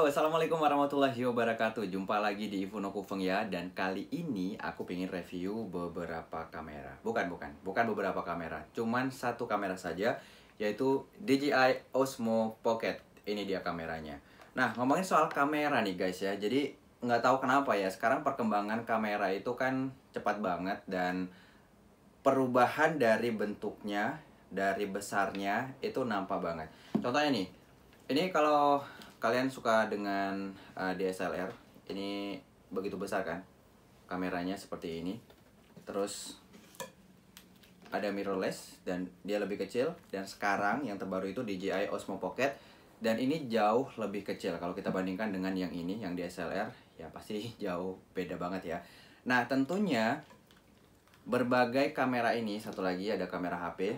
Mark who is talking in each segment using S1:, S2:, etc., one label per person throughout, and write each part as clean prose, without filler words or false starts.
S1: Halo, assalamualaikum warahmatullahi wabarakatuh. Jumpa lagi di Ifuno Kufeng ya. Dan kali ini aku pengen review beberapa kamera. Bukan beberapa kamera. Cuman satu kamera saja, yaitu DJI Osmo Pocket. Ini dia kameranya. Nah, ngomongin soal kamera nih guys ya. Jadi nggak tahu kenapa ya. Sekarang perkembangan kamera itu kan cepat banget dan perubahan dari bentuknya, dari besarnya itu nampak banget. Contohnya nih, ini kalau kalian suka dengan DSLR, ini begitu besar kan kameranya seperti ini. Terus ada mirrorless dan dia lebih kecil. Dan sekarang yang terbaru itu DJI Osmo Pocket, dan ini jauh lebih kecil kalau kita bandingkan dengan yang ini, yang DSLR. Ya pasti jauh beda banget ya. Nah tentunya berbagai kamera ini, satu lagi ada kamera HP.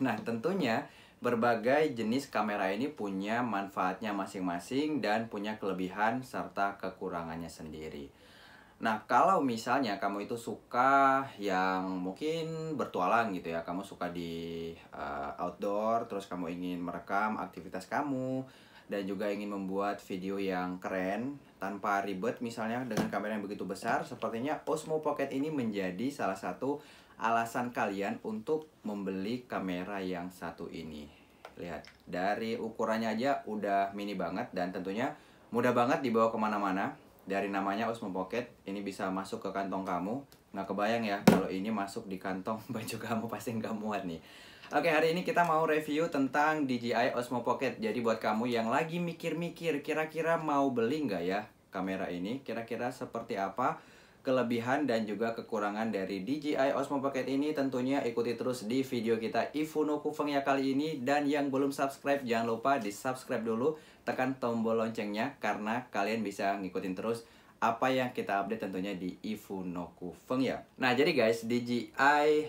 S1: Nah tentunya berbagai jenis kamera ini punya manfaatnya masing-masing dan punya kelebihan serta kekurangannya sendiri. Nah, kalau misalnya kamu itu suka yang mungkin bertualang gitu ya, kamu suka di outdoor, terus kamu ingin merekam aktivitas kamu dan juga ingin membuat video yang keren tanpa ribet misalnya dengan kamera yang begitu besar, sepertinya Osmo Pocket ini menjadi salah satu alasan kalian untuk membeli kamera yang satu ini. Lihat, dari ukurannya aja udah mini banget dan tentunya mudah banget dibawa kemana-mana. Dari namanya Osmo Pocket, ini bisa masuk ke kantong kamu. Nggak kebayang ya kalau ini masuk di kantong baju kamu, pasti nggak muat nih. Oke, hari ini kita mau review tentang DJI Osmo Pocket. Jadi buat kamu yang lagi mikir-mikir kira-kira mau beli nggak ya kamera ini, kira-kira seperti apa kelebihan dan juga kekurangan dari DJI Osmo Pocket ini, tentunya ikuti terus di video kita Ifuno Kufeng ya kali ini. Dan yang belum subscribe, jangan lupa di subscribe dulu, tekan tombol loncengnya karena kalian bisa ngikutin terus apa yang kita update tentunya di Ifuno Kufeng ya. Nah jadi guys, DJI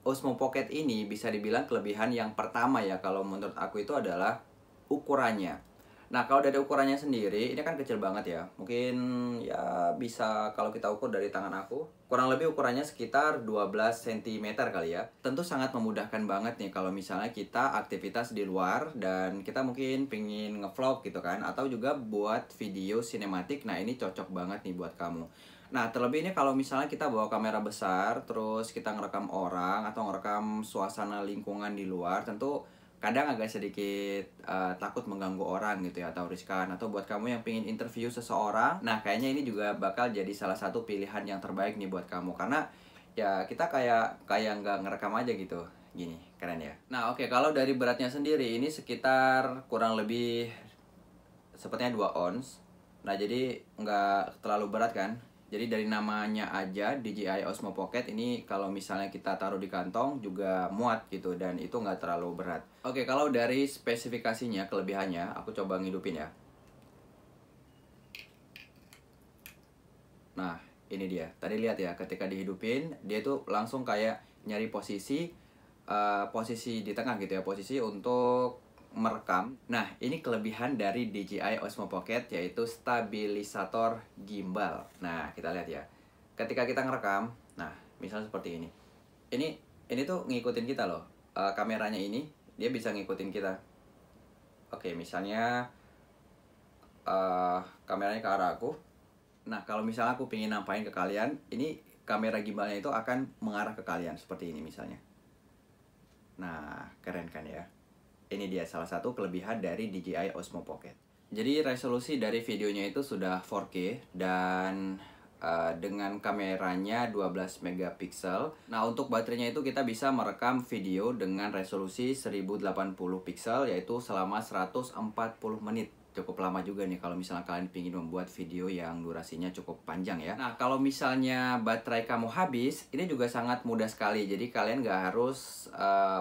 S1: Osmo Pocket ini bisa dibilang kelebihan yang pertama ya kalau menurut aku itu adalah ukurannya. Nah kalau dari ukurannya sendiri, ini kan kecil banget ya. Mungkin ya bisa kalau kita ukur dari tangan aku, kurang lebih ukurannya sekitar 12 cm kali ya. Tentu sangat memudahkan banget nih kalau misalnya kita aktivitas di luar dan kita mungkin pengen ngevlog gitu kan, atau juga buat video sinematik. Nah ini cocok banget nih buat kamu. Nah terlebih ini kalau misalnya kita bawa kamera besar, terus kita ngerekam orang atau ngerekam suasana lingkungan di luar, tentu kadang agak sedikit takut mengganggu orang gitu ya, atau riskan. Atau buat kamu yang pengen interview seseorang, nah kayaknya ini juga bakal jadi salah satu pilihan yang terbaik nih buat kamu. Karena ya kita kayak nggak ngerekam aja gitu. Gini, keren ya. Nah oke, kalau dari beratnya sendiri ini sekitar kurang lebih sepertinya 2 ons. Nah jadi nggak terlalu berat kan. Jadi dari namanya aja DJI Osmo Pocket ini kalau misalnya kita taruh di kantong juga muat gitu, dan itu nggak terlalu berat. Oke, kalau dari spesifikasinya, kelebihannya, aku coba ngidupin ya. Nah, ini dia. Tadi lihat ya, ketika dihidupin, dia tuh langsung kayak nyari posisi posisi di tengah gitu ya, posisi untuk merekam. Nah, ini kelebihan dari DJI Osmo Pocket, yaitu stabilisator gimbal. Nah, kita lihat ya. Ketika kita ngerekam, nah, misalnya seperti ini. Ini tuh ngikutin kita loh. Kameranya ini dia bisa ngikutin kita. Oke, misalnya kameranya ke arah aku. Nah, kalau misalnya aku pengen nampain ke kalian, ini kamera gimbalnya itu akan mengarah ke kalian seperti ini misalnya. Nah, keren kan ya? Ini dia salah satu kelebihan dari DJI Osmo Pocket. Jadi resolusi dari videonya itu sudah 4K dan dengan kameranya 12 megapiksel. Nah untuk baterainya itu kita bisa merekam video dengan resolusi 1080 pixel, yaitu selama 140 menit. Cukup lama juga nih kalau misalnya kalian ingin membuat video yang durasinya cukup panjang ya. Nah kalau misalnya baterai kamu habis, ini juga sangat mudah sekali. Jadi kalian nggak harus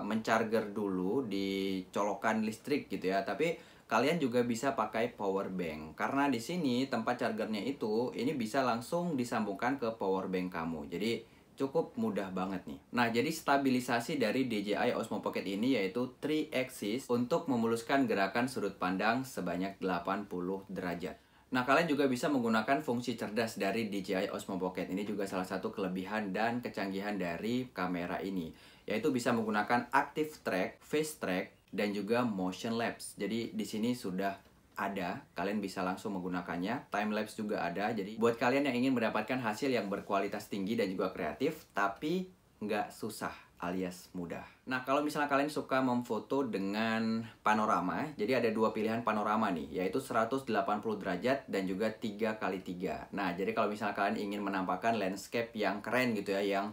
S1: mencharger dulu di colokan listrik gitu ya, tapi kalian juga bisa pakai power bank. Karena di sini tempat chargernya itu ini bisa langsung disambungkan ke power bank kamu. Jadi cukup mudah banget nih. Nah, jadi stabilisasi dari DJI Osmo Pocket ini yaitu 3 axis untuk memuluskan gerakan sudut pandang sebanyak 80 derajat. Nah, kalian juga bisa menggunakan fungsi cerdas dari DJI Osmo Pocket. Ini juga salah satu kelebihan dan kecanggihan dari kamera ini, yaitu bisa menggunakan active track, face track, dan juga motion lapse. Jadi di sini sudah ada, kalian bisa langsung menggunakannya. Timelapse juga ada. Jadi buat kalian yang ingin mendapatkan hasil yang berkualitas tinggi dan juga kreatif, tapi nggak susah alias mudah. Nah, kalau misalnya kalian suka memfoto dengan panorama, jadi ada dua pilihan panorama nih, yaitu 180 derajat dan juga 3x3. Nah, jadi kalau misalnya kalian ingin menampakkan landscape yang keren gitu ya, yang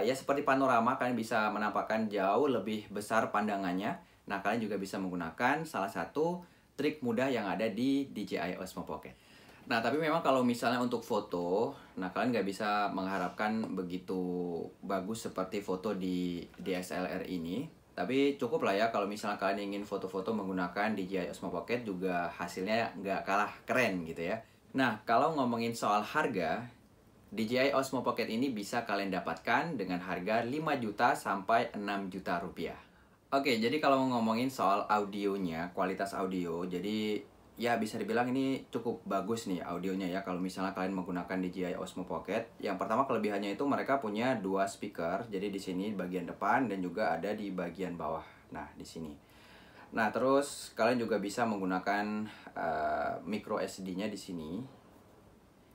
S1: ya seperti panorama, kalian bisa menampakkan jauh lebih besar pandangannya. Nah, kalian juga bisa menggunakan salah satu trik mudah yang ada di DJI Osmo Pocket. Nah, tapi memang kalau misalnya untuk foto, nah kalian nggak bisa mengharapkan begitu bagus seperti foto di DSLR ini. Tapi cukup lah ya kalau misalnya kalian ingin foto-foto menggunakan DJI Osmo Pocket juga hasilnya nggak kalah keren gitu ya. Nah, kalau ngomongin soal harga, DJI Osmo Pocket ini bisa kalian dapatkan dengan harga 5 juta sampai 6 juta rupiah. Oke, jadi kalau ngomongin soal audionya, kualitas audio, jadi ya bisa dibilang ini cukup bagus nih audionya ya kalau misalnya kalian menggunakan DJI Osmo Pocket. Yang pertama kelebihannya itu mereka punya dua speaker, jadi di sini bagian depan dan juga ada di bagian bawah. Nah, di sini. Nah, terus kalian juga bisa menggunakan micro SD-nya di sini.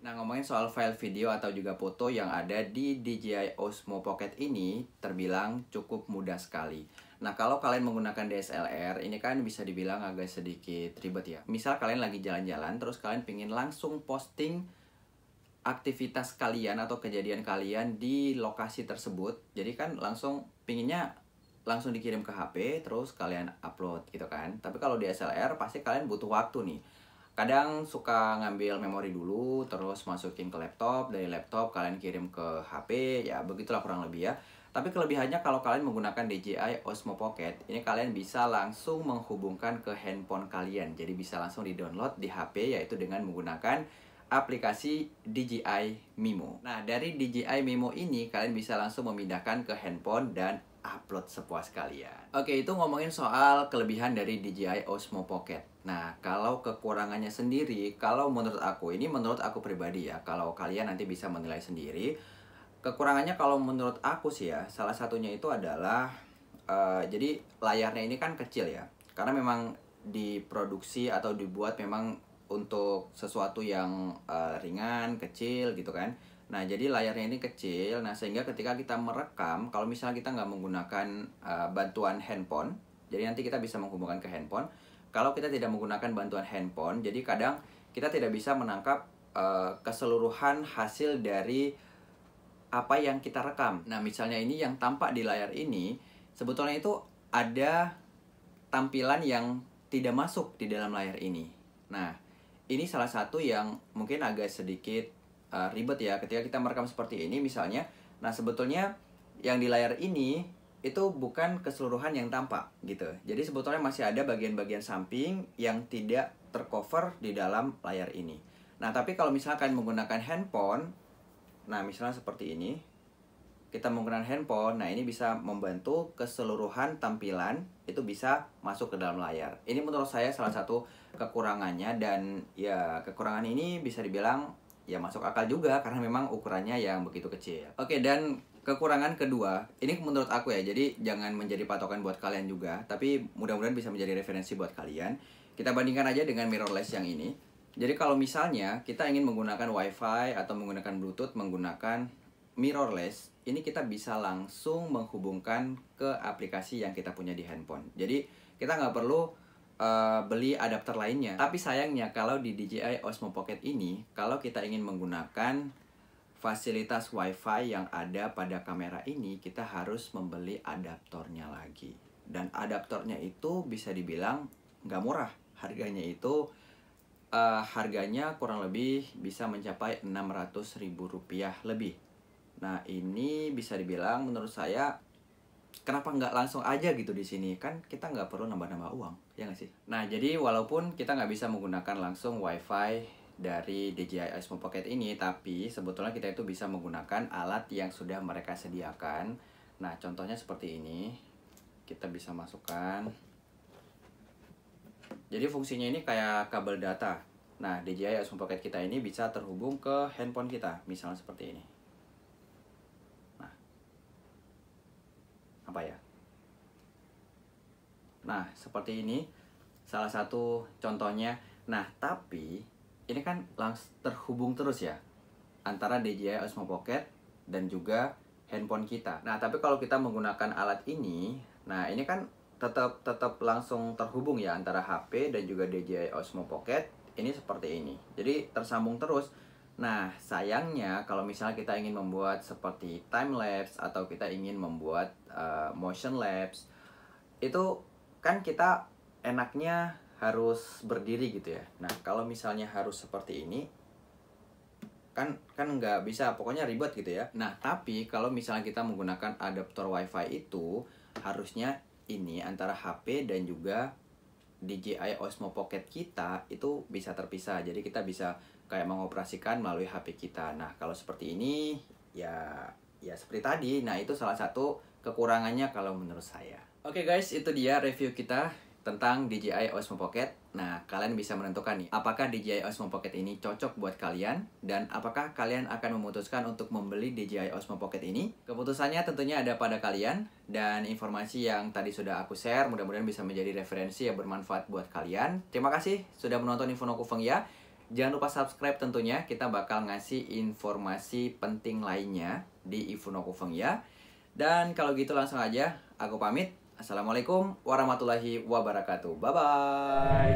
S1: Nah, ngomongin soal file video atau juga foto yang ada di DJI Osmo Pocket ini terbilang cukup mudah sekali. Nah, kalau kalian menggunakan DSLR, ini kan bisa dibilang agak sedikit ribet ya. Misal kalian lagi jalan-jalan, terus kalian pengen langsung posting aktivitas kalian atau kejadian kalian di lokasi tersebut. Jadi kan langsung pinginnya langsung dikirim ke HP, terus kalian upload gitu kan. Tapi kalau DSLR pasti kalian butuh waktu nih. Kadang suka ngambil memori dulu, terus masukin ke laptop, dari laptop kalian kirim ke HP, ya begitulah kurang lebih ya. Tapi kelebihannya kalau kalian menggunakan DJI Osmo Pocket, ini kalian bisa langsung menghubungkan ke handphone kalian. Jadi bisa langsung di-download di HP, yaitu dengan menggunakan aplikasi DJI Mimo. Nah, dari DJI Mimo ini kalian bisa langsung memindahkan ke handphone dan upload sepuas kalian. Oke, itu ngomongin soal kelebihan dari DJI Osmo Pocket. Nah, kalau kekurangannya sendiri, kalau menurut aku, ini menurut aku pribadi ya, kalau kalian nanti bisa menilai sendiri, kekurangannya kalau menurut aku sih ya, salah satunya itu adalah, jadi layarnya ini kan kecil ya, karena memang diproduksi atau dibuat memang untuk sesuatu yang ringan, kecil gitu kan. Nah, jadi layarnya ini kecil, nah sehingga ketika kita merekam, kalau misalnya kita nggak menggunakan bantuan handphone, jadi nanti kita bisa menghubungkan ke handphone. Kalau kita tidak menggunakan bantuan handphone, jadi kadang kita tidak bisa menangkap keseluruhan hasil dari apa yang kita rekam. Nah, misalnya ini yang tampak di layar ini, sebetulnya itu ada tampilan yang tidak masuk di dalam layar ini. Nah, ini salah satu yang mungkin agak sedikit ribet ya ketika kita merekam seperti ini misalnya. Nah, sebetulnya yang di layar ini itu bukan keseluruhan yang tampak gitu. Jadi sebetulnya masih ada bagian-bagian samping yang tidak tercover di dalam layar ini. Nah, tapi kalau misalkan menggunakan handphone, nah misalnya seperti ini, kita menggunakan handphone, nah ini bisa membantu keseluruhan tampilan itu bisa masuk ke dalam layar. Ini menurut saya salah satu kekurangannya, dan ya kekurangan ini bisa dibilang ya masuk akal juga karena memang ukurannya yang begitu kecil. Oke, dan kekurangan kedua, ini menurut aku ya, jadi jangan menjadi patokan buat kalian juga, tapi mudah-mudahan bisa menjadi referensi buat kalian. Kita bandingkan aja dengan mirrorless yang ini. Jadi kalau misalnya kita ingin menggunakan WiFi atau menggunakan Bluetooth menggunakan mirrorless, ini kita bisa langsung menghubungkan ke aplikasi yang kita punya di handphone. Jadi kita nggak perlu beli adapter lainnya. Tapi sayangnya kalau di DJI Osmo Pocket ini, kalau kita ingin menggunakan fasilitas WiFi yang ada pada kamera ini, kita harus membeli adaptornya lagi. Dan adaptornya itu bisa dibilang nggak murah. Harganya itu harganya kurang lebih bisa mencapai Rp600.000 lebih. Nah, ini bisa dibilang menurut saya, kenapa nggak langsung aja gitu di sini? Kan kita nggak perlu nambah-nambah uang, ya nggak sih? Nah, jadi walaupun kita nggak bisa menggunakan langsung WiFi dari DJI Osmo Pocket ini, tapi sebetulnya kita itu bisa menggunakan alat yang sudah mereka sediakan. Nah, contohnya seperti ini. Kita bisa masukkan. Jadi fungsinya ini kayak kabel data. Nah, DJI Osmo Pocket kita ini bisa terhubung ke handphone kita, misalnya seperti ini. Apa ya? Nah, seperti ini. salah satu contohnya. Nah, tapi ini kan langsung terhubung terus ya antara DJI Osmo Pocket dan juga handphone kita. Nah, tapi kalau kita menggunakan alat ini, nah ini kan tetap langsung terhubung ya antara HP dan juga DJI Osmo Pocket. Ini seperti ini. Jadi tersambung terus. Nah, sayangnya kalau misalnya kita ingin membuat seperti time lapse atau kita ingin membuat motion lapse, itu kan kita enaknya harus berdiri gitu ya. Nah, kalau misalnya harus seperti ini, kan nggak bisa, pokoknya ribet gitu ya. Nah, tapi kalau misalnya kita menggunakan adaptor WiFi itu, harusnya ini antara HP dan juga DJI Osmo Pocket kita itu bisa terpisah. Jadi kita bisa kayak mengoperasikan melalui HP kita. Nah, kalau seperti ini ya seperti tadi. Nah, itu salah satu kekurangannya kalau menurut saya. Oke guys, itu dia review kita tentang DJI Osmo Pocket. Nah, kalian bisa menentukan nih, apakah DJI Osmo Pocket ini cocok buat kalian, dan apakah kalian akan memutuskan untuk membeli DJI Osmo Pocket ini. Keputusannya tentunya ada pada kalian, dan informasi yang tadi sudah aku share mudah-mudahan bisa menjadi referensi yang bermanfaat buat kalian. Terima kasih sudah menonton Info No Kufeng ya. Jangan lupa subscribe tentunya, kita bakal ngasih informasi penting lainnya di Info No Kufeng ya. Dan kalau gitu langsung aja, aku pamit. Assalamualaikum warahmatullahi wabarakatuh. Bye-bye.